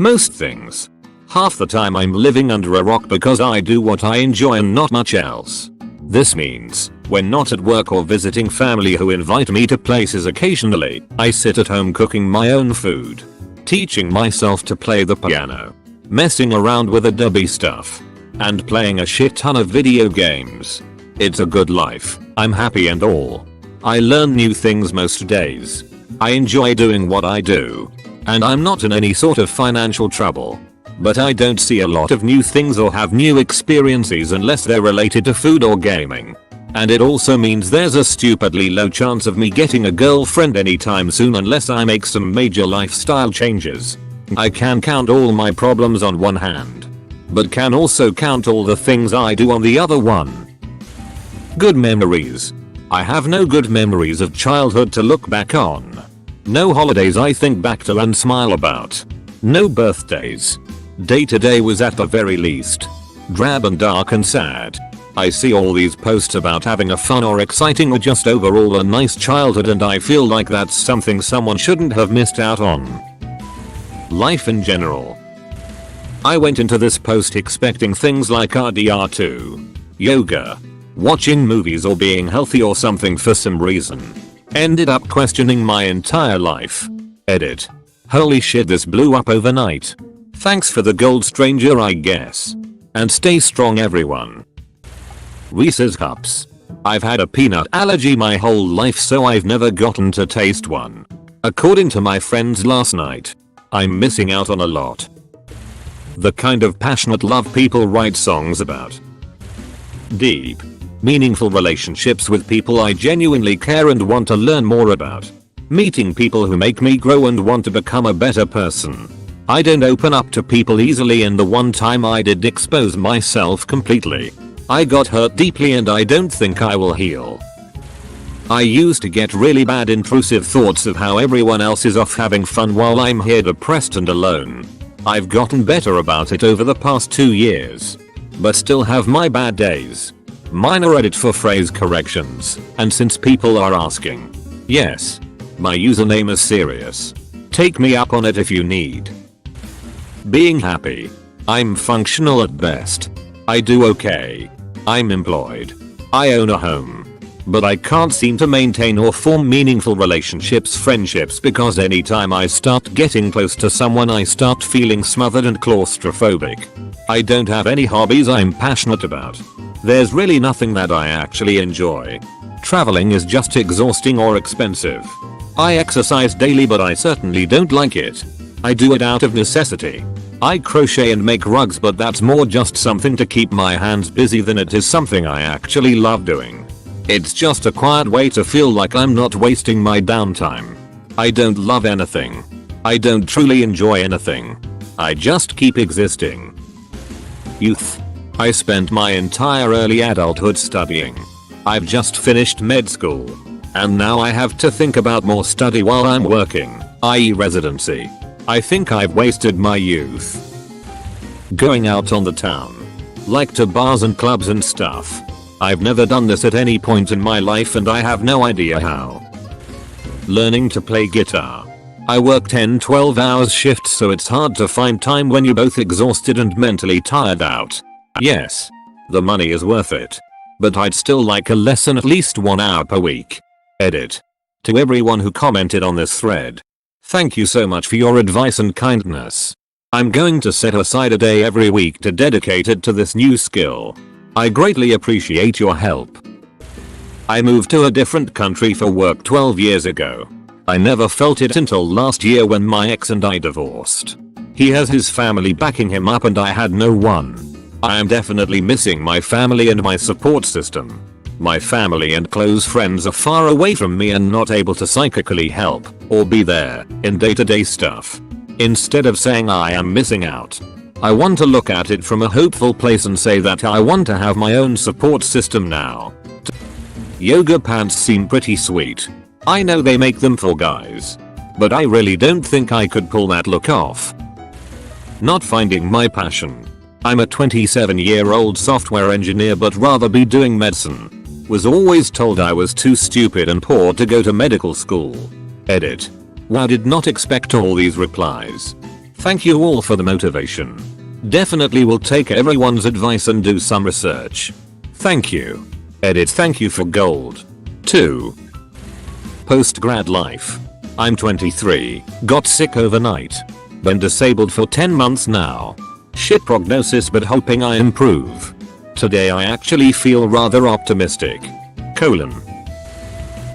Most things. Half the time I'm living under a rock because I do what I enjoy and not much else. This means, when not at work or visiting family who invite me to places occasionally, I sit at home cooking my own food, teaching myself to play the piano, messing around with Adobe stuff, and playing a shit ton of video games. It's a good life, I'm happy and all. I learn new things most days. I enjoy doing what I do. And I'm not in any sort of financial trouble. But I don't see a lot of new things or have new experiences unless they're related to food or gaming. And it also means there's a stupidly low chance of me getting a girlfriend anytime soon unless I make some major lifestyle changes. I can count all my problems on one hand, but can also count all the things I do on the other one. Good memories. I have no good memories of childhood to look back on. No holidays I think back to and smile about. No birthdays. Day to day was at the very least drab and dark and sad. I see all these posts about having a fun or exciting or just overall a nice childhood and I feel like that's something someone shouldn't have missed out on. Life in general. I went into this post expecting things like RDR2, yoga, watching movies or being healthy or something for some reason. Ended up questioning my entire life. Edit. Holy shit, this blew up overnight. Thanks for the gold, stranger, I guess. And stay strong, everyone. Reese's Cups. I've had a peanut allergy my whole life, so I've never gotten to taste one. According to my friends last night, I'm missing out on a lot. The kind of passionate love people write songs about. Deep, meaningful relationships with people I genuinely care and want to learn more about. Meeting people who make me grow and want to become a better person. I don't open up to people easily, and the one time I did expose myself completely, I got hurt deeply and I don't think I will heal. I used to get really bad intrusive thoughts of how everyone else is off having fun while I'm here depressed and alone. I've gotten better about it over the past 2 years, but still have my bad days. Minor edit for phrase corrections, and since people are asking, yes, my username is serious. Take me up on it if you need. Being happy. I'm functional at best. I do okay. I'm employed. I own a home. But I can't seem to maintain or form meaningful relationships, friendships, because anytime I start getting close to someone I start feeling smothered and claustrophobic. I don't have any hobbies I'm passionate about. There's really nothing that I actually enjoy. Traveling is just exhausting or expensive. I exercise daily, but I certainly don't like it. I do it out of necessity. I crochet and make rugs, but that's more just something to keep my hands busy than it is something I actually love doing. It's just a quiet way to feel like I'm not wasting my downtime. I don't love anything. I don't truly enjoy anything. I just keep existing. Youth. I spent my entire early adulthood studying. I've just finished med school. And now I have to think about more study while I'm working, i.e. residency. I think I've wasted my youth. Going out on the town. Like to bars and clubs and stuff. I've never done this at any point in my life and I have no idea how. Learning to play guitar. I work 10-12 hours shifts, so it's hard to find time when you're both exhausted and mentally tired out. Yes, the money is worth it. But I'd still like a lesson at least 1 hour per week. Edit. To everyone who commented on this thread. Thank you so much for your advice and kindness. I'm going to set aside a day every week to dedicate it to this new skill. I greatly appreciate your help. I moved to a different country for work 12 years ago. I never felt it until last year when my ex and I divorced. He has his family backing him up and I had no one. I am definitely missing my family and my support system. My family and close friends are far away from me and not able to psychically help or be there in day-to-day stuff. Instead of saying I am missing out, I want to look at it from a hopeful place and say that I want to have my own support system now. Yoga pants seem pretty sweet. I know they make them for guys, but I really don't think I could pull that look off. Not finding my passion. I'm a 27-year-old software engineer but rather be doing medicine. Was always told I was too stupid and poor to go to medical school. Edit. Wow, did not expect all these replies. Thank you all for the motivation. Definitely will take everyone's advice and do some research. Thank you. Edit. Thank you for gold. 2. Post-grad life. I'm 23, got sick overnight. Been disabled for 10 months now. Shit prognosis but hoping I improve. Today I actually feel rather optimistic.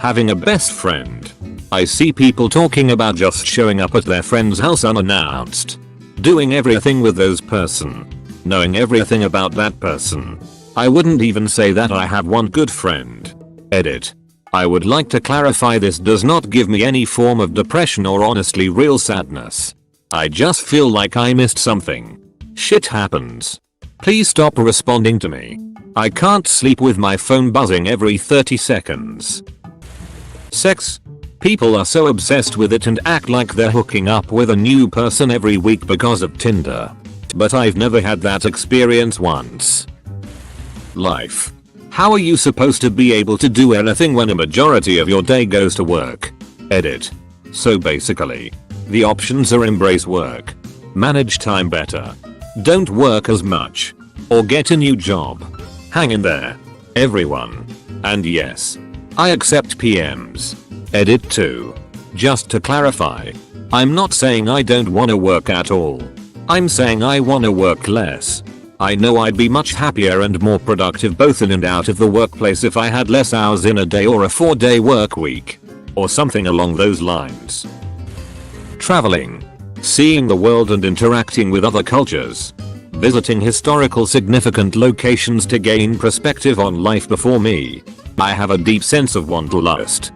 Having a best friend. I see people talking about just showing up at their friend's house unannounced. Doing everything with those person. Knowing everything about that person. I wouldn't even say that I have one good friend. Edit. I would like to clarify this does not give me any form of depression or honestly real sadness. I just feel like I missed something. Shit happens. Please stop responding to me. I can't sleep with my phone buzzing every 30 seconds. Sex. People are so obsessed with it and act like they're hooking up with a new person every week because of Tinder. But I've never had that experience once. Life. How are you supposed to be able to do anything when a majority of your day goes to work? Edit. So basically, the options are embrace work, manage time better, don't work as much, or get a new job. Hang in there, everyone. And yes, I accept PMs. Edit 2. Just to clarify, I'm not saying I don't wanna work at all. I'm saying I wanna work less. I know I'd be much happier and more productive both in and out of the workplace if I had less hours in a day or a 4-day work week. Or something along those lines. Traveling. Seeing the world and interacting with other cultures. Visiting historical significant locations to gain perspective on life before me. I have a deep sense of wanderlust.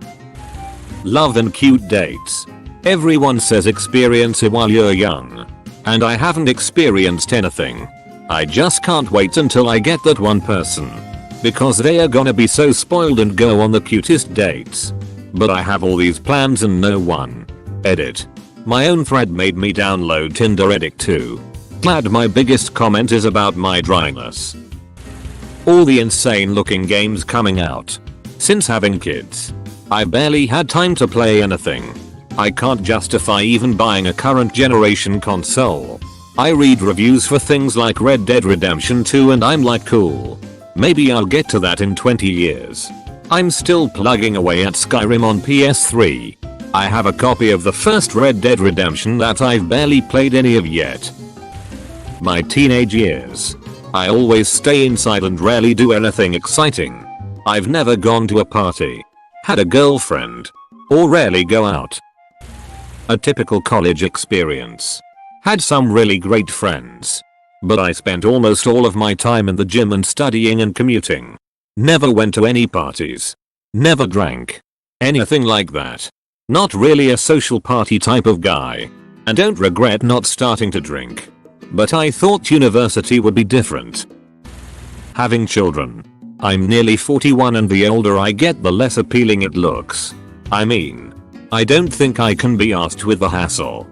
Love and cute dates. Everyone says experience it while you're young. And I haven't experienced anything. I just can't wait until I get that one person. Because they are gonna be so spoiled and go on the cutest dates. But I have all these plans and no one. Edit. My own thread made me download Tinder. Edit 2. Glad my biggest comment is about my dryness. All the insane looking games coming out. Since having kids, I barely had time to play anything. I can't justify even buying a current generation console. I read reviews for things like Red Dead Redemption 2 and I'm like cool. Maybe I'll get to that in 20 years. I'm still plugging away at Skyrim on PS3. I have a copy of the first Red Dead Redemption that I've barely played any of yet. My teenage years. I always stay inside and rarely do anything exciting. I've never gone to a party, had a girlfriend, or rarely go out. A typical college experience. Had some really great friends. But I spent almost all of my time in the gym and studying and commuting. Never went to any parties. Never drank. Anything like that. Not really a social party type of guy. And don't regret not starting to drink. But I thought university would be different. Having children. I'm nearly 41 and the older I get the less appealing it looks. I mean, I don't think I can be asked with the hassle.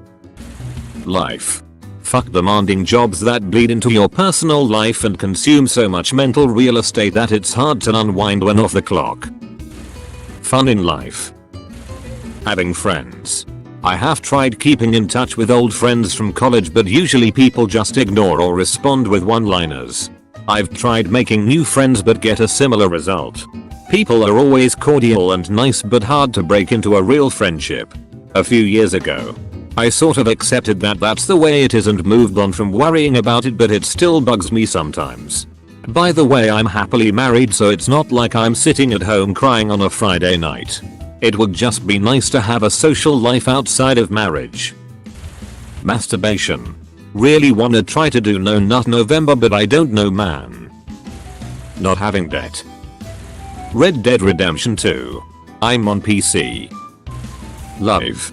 Life. Fuck demanding jobs that bleed into your personal life and consume so much mental real estate that it's hard to unwind when off the clock. Fun in life. Having friends. I have tried keeping in touch with old friends from college but usually people just ignore or respond with one-liners. I've tried making new friends but get a similar result. People are always cordial and nice but hard to break into a real friendship. A few years ago, I sort of accepted that that's the way it is and moved on from worrying about it, but it still bugs me sometimes. By the way, I'm happily married, so it's not like I'm sitting at home crying on a Friday night. It would just be nice to have a social life outside of marriage. Masturbation. Really wanna try to do No Nut November, but I don't know, man. Not having debt. Red Dead Redemption 2. I'm on PC. Live.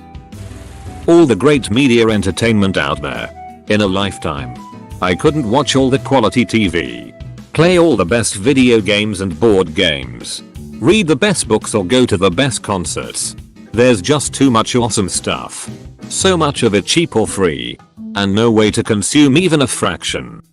All the great media entertainment out there. In a lifetime. I couldn't watch all the quality TV. Play all the best video games and board games. Read the best books or go to the best concerts. There's just too much awesome stuff. So much of it cheap or free. And no way to consume even a fraction.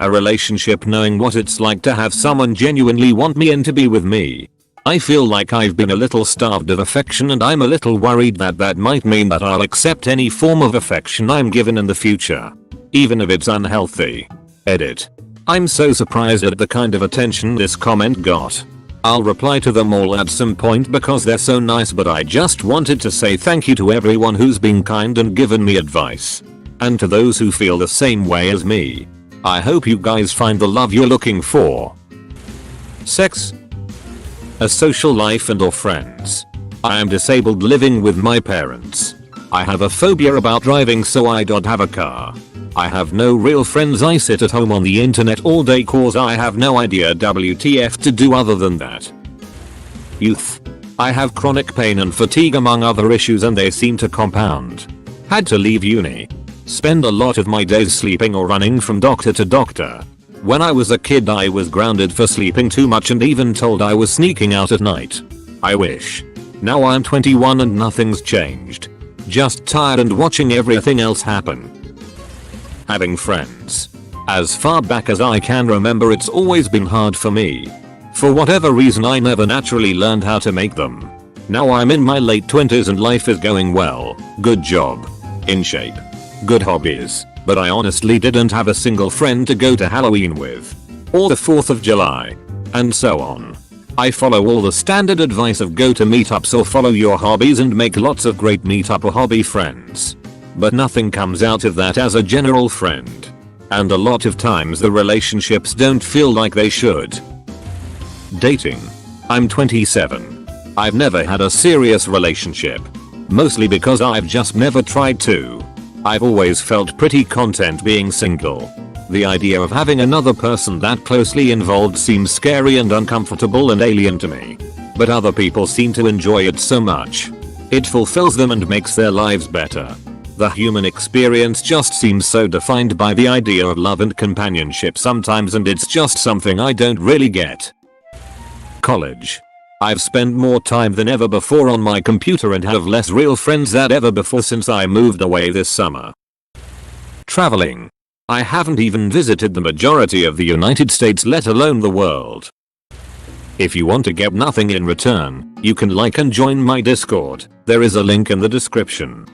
A relationship, knowing what it's like to have someone genuinely want me and to be with me. I feel like I've been a little starved of affection and I'm a little worried that that might mean that I'll accept any form of affection I'm given in the future. Even if it's unhealthy. Edit. I'm so surprised at the kind of attention this comment got. I'll reply to them all at some point because they're so nice, but I just wanted to say thank you to everyone who's been kind and given me advice. And to those who feel the same way as me. I hope you guys find the love you're looking for. Sex. A social life and or friends. I am disabled living with my parents. I have a phobia about driving, so I don't have a car. I have no real friends. I sit at home on the internet all day cause I have no idea WTF to do other than that. Youth. I have chronic pain and fatigue among other issues and they seem to compound. Had to leave uni. Spend a lot of my days sleeping or running from doctor to doctor. When I was a kid I was grounded for sleeping too much and even told I was sneaking out at night. I wish. Now I'm 21 and nothing's changed. Just tired and watching everything else happen. Having friends. As far back as I can remember, it's always been hard for me. For whatever reason I never naturally learned how to make them. Now I'm in my late 20s and life is going well. Good job. In shape. Good hobbies. But I honestly didn't have a single friend to go to Halloween with. Or the 4th of July. And so on. I follow all the standard advice of go to meetups or follow your hobbies and make lots of great meetup or hobby friends. But nothing comes out of that as a general friend. And a lot of times the relationships don't feel like they should. Dating. I'm 27. I've never had a serious relationship. Mostly because I've just never tried to. I've always felt pretty content being single. The idea of having another person that closely involved seems scary and uncomfortable and alien to me. But other people seem to enjoy it so much. It fulfills them and makes their lives better. The human experience just seems so defined by the idea of love and companionship sometimes, and it's just something I don't really get. College. I've spent more time than ever before on my computer and have less real friends than ever before since I moved away this summer. Traveling. I haven't even visited the majority of the United States, let alone the world. If you want to get nothing in return, you can like and join my Discord. There is a link in the description.